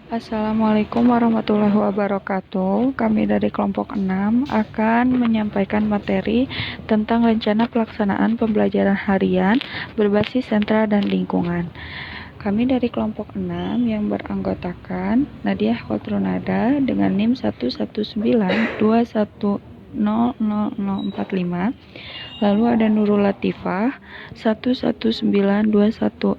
Assalamualaikum warahmatullahi wabarakatuh. Kami dari kelompok 6 akan menyampaikan materi tentang rencana pelaksanaan pembelajaran harian berbasis sentra dan lingkungan. Kami dari kelompok 6 yang beranggotakan Nadia Khotrunada dengan NIM 11921000045. Lalu ada Nurul Latifah 11921000051,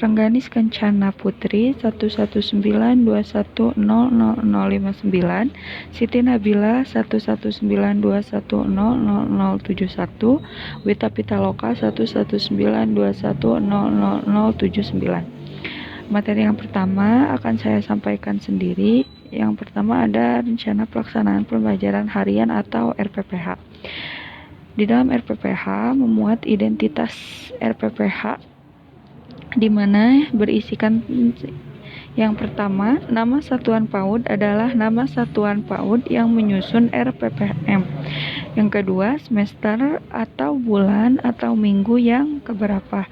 Rengganis Kencana Putri 11921000059, Siti Nabila 11921000071, Wita Pitaloka 11921000079. Materi yang pertama akan saya sampaikan sendiri. Yang pertama ada rencana pelaksanaan pembelajaran harian atau RPPH. Di dalam RPPH memuat identitas RPPH di mana berisikan yang pertama, nama satuan PAUD adalah nama satuan PAUD yang menyusun RPPM. Yang kedua, semester atau bulan atau minggu yang keberapa.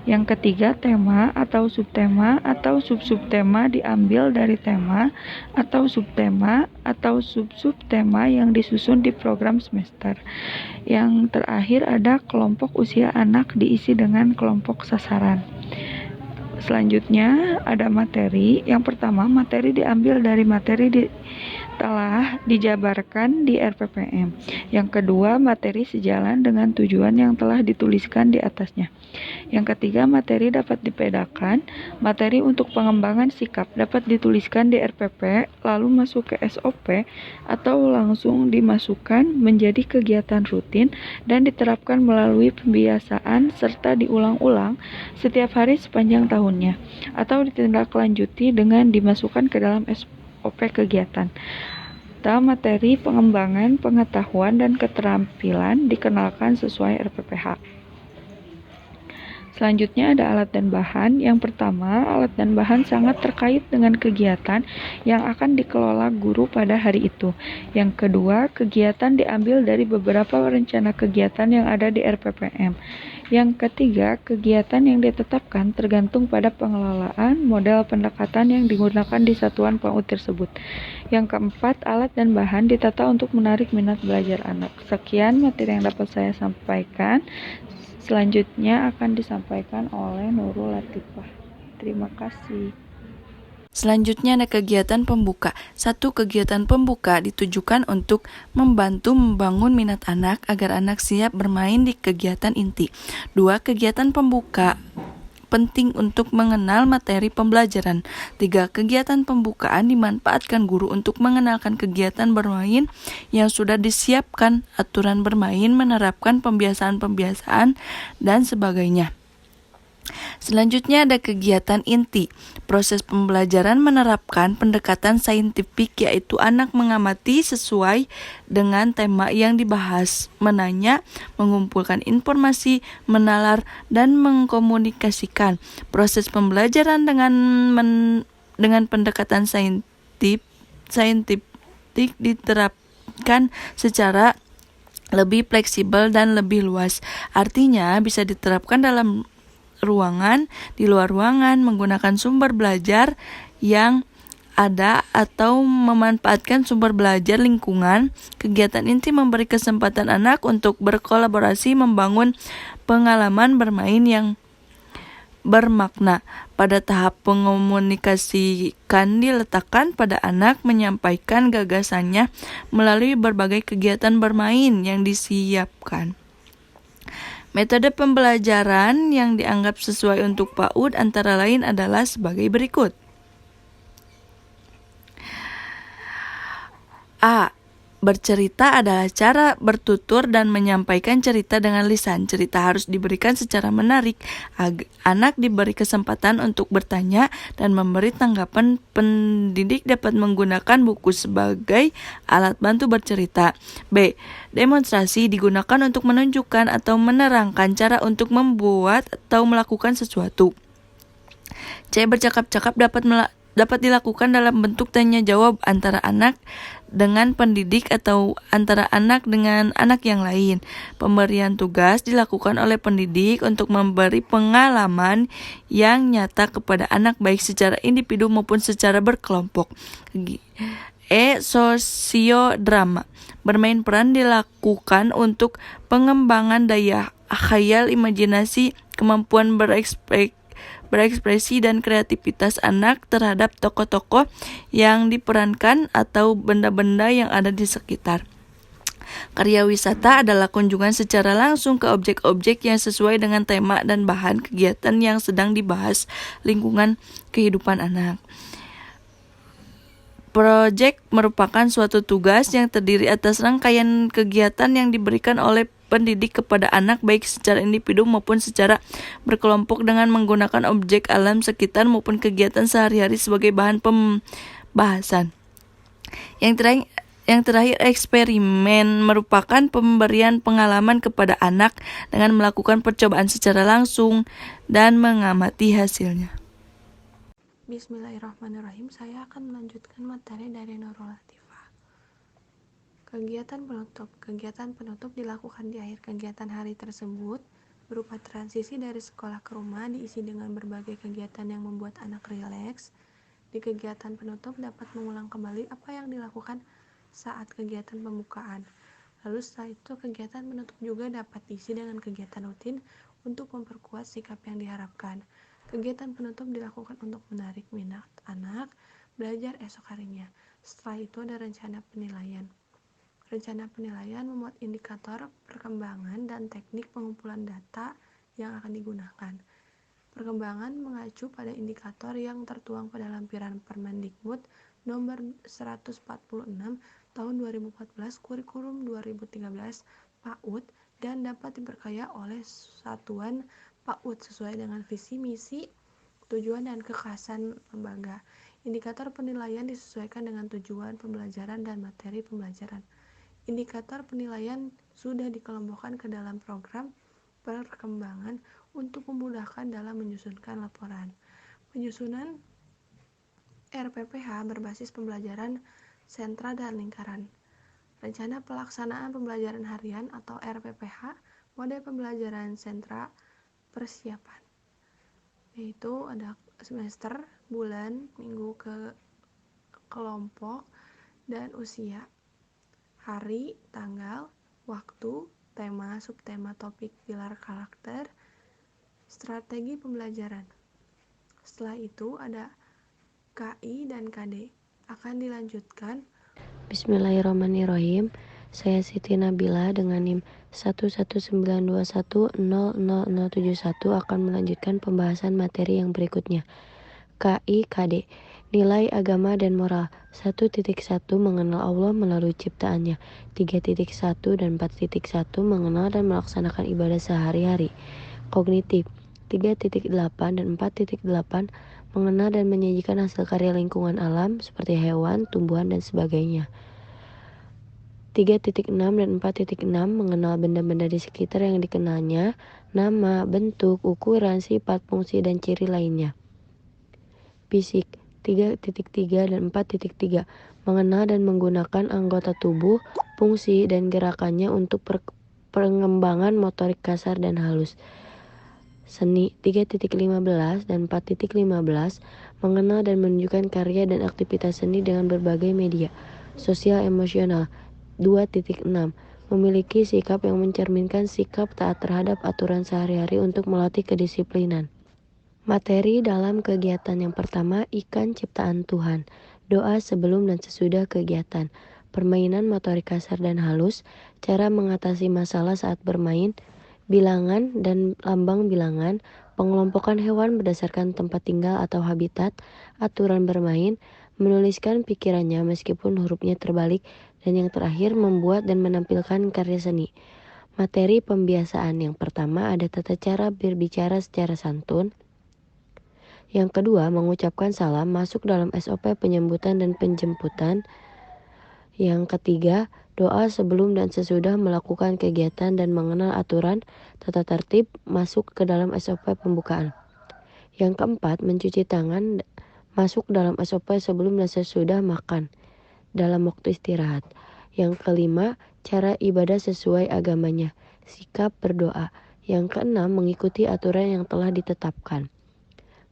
Yang ketiga, tema atau subtema atau sub-subtema diambil dari tema atau subtema atau sub-subtema yang disusun di program semester. Yang terakhir ada kelompok usia anak diisi dengan kelompok sasaran. Selanjutnya ada materi. Yang pertama, materi diambil dari materi telah dijabarkan di RPPM. Yang kedua, materi sejalan dengan tujuan yang telah dituliskan di atasnya. Yang ketiga, materi dapat dibedakan. Materi untuk pengembangan sikap dapat dituliskan di RPP, lalu masuk ke SOP, atau langsung dimasukkan menjadi kegiatan rutin dan diterapkan melalui pembiasaan serta diulang-ulang setiap hari sepanjang tahunnya, atau ditindaklanjuti dengan dimasukkan ke dalam SOP kegiatan. Dalam materi pengembangan pengetahuan dan keterampilan dikenalkan sesuai RPPH. Selanjutnya ada alat dan bahan. Yang pertama, alat dan bahan sangat terkait dengan kegiatan yang akan dikelola guru pada hari itu. Yang kedua, kegiatan diambil dari beberapa rencana kegiatan yang ada di RPPM. Yang ketiga, kegiatan yang ditetapkan tergantung pada pengelolaan model pendekatan yang digunakan di satuan PAUD tersebut. Yang keempat, alat dan bahan ditata untuk menarik minat belajar anak. Sekian materi yang dapat saya sampaikan. Selanjutnya akan disampaikan oleh Nurul Latifah. Terima kasih. Selanjutnya ada kegiatan pembuka. 1. Kegiatan pembuka ditujukan untuk membantu membangun minat anak agar anak siap bermain di kegiatan inti. 2. Kegiatan pembuka penting untuk mengenal materi pembelajaran. 3. Kegiatan pembukaan dimanfaatkan guru untuk mengenalkan kegiatan bermain yang sudah disiapkan, aturan bermain, menerapkan pembiasaan-pembiasaan, dan sebagainya. Selanjutnya ada kegiatan inti. Proses pembelajaran menerapkan pendekatan saintifik, yaitu anak mengamati sesuai dengan tema yang dibahas, menanya, mengumpulkan informasi, menalar, dan mengkomunikasikan. Proses pembelajaran dengan pendekatan saintifik diterapkan secara lebih fleksibel dan lebih luas. Artinya bisa diterapkan dalam ruangan, di luar ruangan, menggunakan sumber belajar yang ada atau memanfaatkan sumber belajar lingkungan. Kegiatan inti memberi kesempatan anak untuk berkolaborasi, membangun pengalaman bermain yang bermakna. Pada tahap pengomunikasikan diletakkan pada anak menyampaikan gagasannya melalui berbagai kegiatan bermain yang disiapkan. Metode pembelajaran yang dianggap sesuai untuk PAUD antara lain adalah sebagai berikut. A. Bercerita adalah cara bertutur dan menyampaikan cerita dengan lisan. Cerita harus diberikan secara menarik. Anak diberi kesempatan untuk bertanya dan memberi tanggapan. Pendidik dapat menggunakan buku sebagai alat bantu bercerita. B. Demonstrasi digunakan untuk menunjukkan atau menerangkan cara untuk membuat atau melakukan sesuatu. C. Bercakap-cakap dapat dapat dilakukan dalam bentuk tanya jawab antara anak dengan pendidik atau antara anak dengan anak yang lain. Pemberian tugas dilakukan oleh pendidik untuk memberi pengalaman yang nyata kepada anak baik secara individu maupun secara berkelompok. Sosiodrama. Bermain peran dilakukan untuk pengembangan daya khayal, imajinasi, kemampuan berekspresi dan kreativitas anak terhadap tokoh-tokoh yang diperankan atau benda-benda yang ada di sekitar. Karya wisata adalah kunjungan secara langsung ke objek-objek yang sesuai dengan tema dan bahan kegiatan yang sedang dibahas, lingkungan kehidupan anak. Project merupakan suatu tugas yang terdiri atas rangkaian kegiatan yang diberikan oleh pendidik kepada anak baik secara individu maupun secara berkelompok dengan menggunakan objek alam sekitar maupun kegiatan sehari-hari sebagai bahan pembahasan. Yang terakhir, eksperimen merupakan pemberian pengalaman kepada anak dengan melakukan percobaan secara langsung dan mengamati hasilnya. Bismillahirrahmanirrahim. Saya akan melanjutkan materi dari Nurul Latifah. Kegiatan penutup. Kegiatan penutup dilakukan di akhir kegiatan hari tersebut berupa transisi dari sekolah ke rumah, diisi dengan berbagai kegiatan yang membuat anak rileks. Di kegiatan penutup dapat mengulang kembali apa yang dilakukan saat kegiatan pembukaan. Lalu setelah itu kegiatan penutup juga dapat diisi dengan kegiatan rutin untuk memperkuat sikap yang diharapkan. Kegiatan penutup dilakukan untuk menarik minat anak belajar esok harinya. Setelah itu ada rencana penilaian. Rencana penilaian memuat indikator perkembangan dan teknik pengumpulan data yang akan digunakan. Perkembangan mengacu pada indikator yang tertuang pada lampiran Permendikbud nomor 146 tahun 2014 kurikulum 2013 PAUD dan dapat diperkaya oleh satuan PAUD sesuai dengan visi, misi, tujuan, dan kekhasan lembaga. Indikator penilaian disesuaikan dengan tujuan pembelajaran dan materi pembelajaran. Indikator penilaian sudah dikelompokkan ke dalam program perkembangan untuk memudahkan dalam menyusunkan laporan. Penyusunan RPPH berbasis pembelajaran sentra dan lingkaran. Rencana pelaksanaan pembelajaran harian atau RPPH, model pembelajaran sentra persiapan, yaitu ada semester, bulan, minggu ke kelompok, dan usia, hari, tanggal, waktu, tema, subtema, topik, pilar, karakter, strategi pembelajaran. Setelah itu ada KI dan KD. Akan dilanjutkan. Bismillahirrahmanirrahim. Saya Siti Nabila dengan NIM 11921000071 akan melanjutkan pembahasan materi yang berikutnya. KIKD. Nilai agama dan moral. 1.1 mengenal Allah melalui ciptaannya. 3.1 dan 4.1 mengenal dan melaksanakan ibadah sehari-hari. Kognitif. 3.8 dan 4.8 mengenal dan menyajikan hasil karya lingkungan alam seperti hewan, tumbuhan, dan sebagainya. 3.6 dan 4.6 mengenal benda-benda di sekitar yang dikenalnya, nama, bentuk, ukuran, sifat, fungsi, dan ciri lainnya. Fisik. 3.3 dan 4.3 mengenal dan menggunakan anggota tubuh, fungsi, dan gerakannya untuk pengembangan motorik kasar dan halus. Seni. 3.15 dan 4.15 mengenal dan menunjukkan karya dan aktivitas seni dengan berbagai media. Sosial emosional. 2.6 memiliki sikap yang mencerminkan sikap taat terhadap aturan sehari-hari untuk melatih kedisiplinan. Materi dalam kegiatan yang pertama, ikan ciptaan Tuhan. Doa sebelum dan sesudah kegiatan. Permainan motorik kasar dan halus. Cara mengatasi masalah saat bermain. Bilangan dan lambang bilangan. Pengelompokan hewan berdasarkan tempat tinggal atau habitat. Aturan bermain. Menuliskan pikirannya meskipun hurufnya terbalik. Dan yang terakhir, membuat dan menampilkan karya seni. Materi pembiasaan yang pertama ada tata cara berbicara secara santun. Yang kedua, mengucapkan salam masuk dalam SOP penyambutan dan penjemputan. Yang ketiga, doa sebelum dan sesudah melakukan kegiatan dan mengenal aturan tata tertib masuk ke dalam SOP pembukaan. Yang keempat, mencuci tangan masuk dalam SOP sebelum dan sesudah makan, dalam waktu istirahat. Yang kelima, cara ibadah sesuai agamanya, sikap berdoa. Yang keenam, mengikuti aturan yang telah ditetapkan.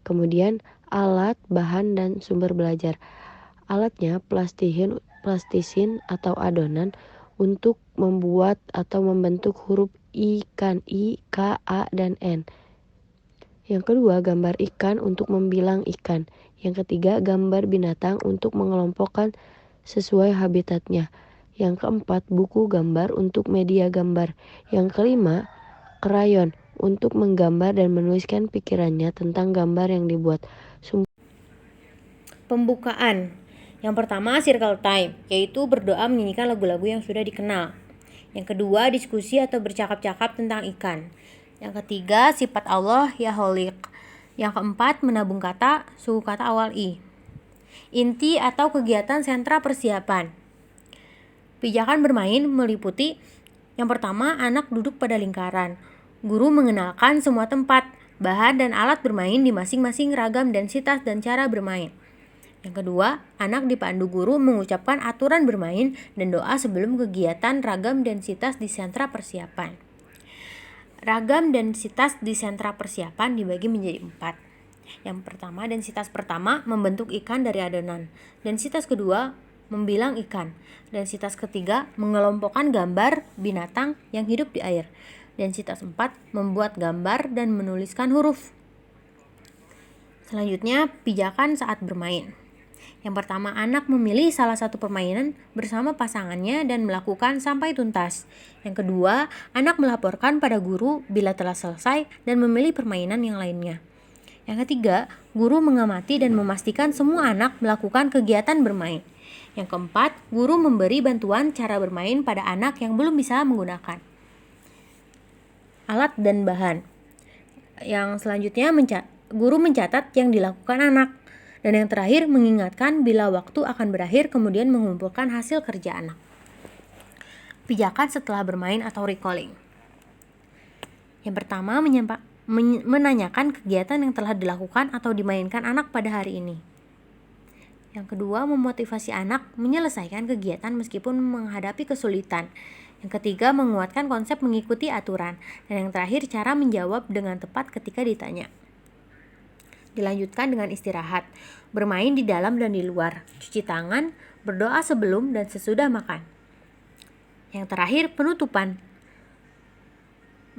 Kemudian, alat, bahan, dan sumber belajar. Alatnya plastisin atau adonan untuk membuat atau membentuk huruf ikan, I, K, A, dan N. Yang kedua, gambar ikan untuk membilang ikan. Yang ketiga, gambar binatang untuk mengelompokkan sesuai habitatnya. Yang keempat, buku gambar untuk media gambar. Yang kelima, krayon untuk menggambar dan menuliskan pikirannya tentang gambar yang dibuat. Pembukaan. Yang pertama, circle time, yaitu berdoa menyanyikan lagu-lagu yang sudah dikenal. Yang kedua, diskusi atau bercakap-cakap tentang ikan. Yang ketiga, sifat Allah ya Khaliq. Yang keempat, menabung kata, suku kata awal I. Inti atau kegiatan sentra persiapan. Pijakan bermain meliputi yang pertama, anak duduk pada lingkaran. Guru mengenalkan semua tempat, bahan dan alat bermain di masing-masing ragam densitas dan cara bermain. Yang kedua, anak dipandu guru mengucapkan aturan bermain dan doa sebelum kegiatan ragam densitas di sentra persiapan. Ragam densitas di sentra persiapan dibagi menjadi 4. Yang pertama, densitas pertama membentuk ikan dari adonan. Densitas kedua, membilang ikan. Densitas ketiga, mengelompokkan gambar binatang yang hidup di air. Densitas 4, membuat gambar dan menuliskan huruf. Selanjutnya, pijakan saat bermain. Yang pertama, anak memilih salah satu permainan bersama pasangannya dan melakukan sampai tuntas. Yang kedua, anak melaporkan pada guru bila telah selesai dan memilih permainan yang lainnya. Yang ketiga, guru mengamati dan memastikan semua anak melakukan kegiatan bermain. Yang keempat, guru memberi bantuan cara bermain pada anak yang belum bisa menggunakan alat dan bahan. Yang selanjutnya, guru mencatat yang dilakukan anak. Dan yang terakhir, mengingatkan bila waktu akan berakhir, kemudian mengumpulkan hasil kerja anak. Pijakan setelah bermain atau recalling. Yang pertama, menanyakan kegiatan yang telah dilakukan atau dimainkan anak pada hari ini. Yang kedua, memotivasi anak menyelesaikan kegiatan meskipun menghadapi kesulitan. Yang ketiga, menguatkan konsep mengikuti aturan. Dan yang terakhir, cara menjawab dengan tepat ketika ditanya. Dilanjutkan dengan istirahat, bermain di dalam dan di luar, cuci tangan, berdoa sebelum dan sesudah makan. Yang terakhir, penutupan,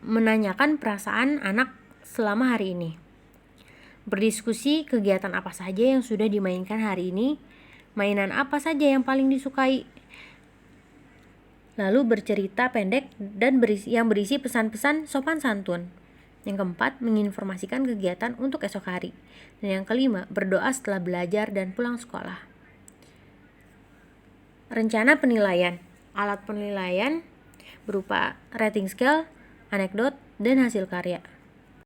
menanyakan perasaan anak selama hari ini. Berdiskusi kegiatan apa saja yang sudah dimainkan hari ini, mainan apa saja yang paling disukai. Lalu bercerita pendek dan yang berisi pesan-pesan sopan santun. Yang keempat, menginformasikan kegiatan untuk esok hari. Dan yang kelima, berdoa setelah belajar dan pulang sekolah. Rencana penilaian. Alat penilaian berupa rating scale, anekdot, dan hasil karya.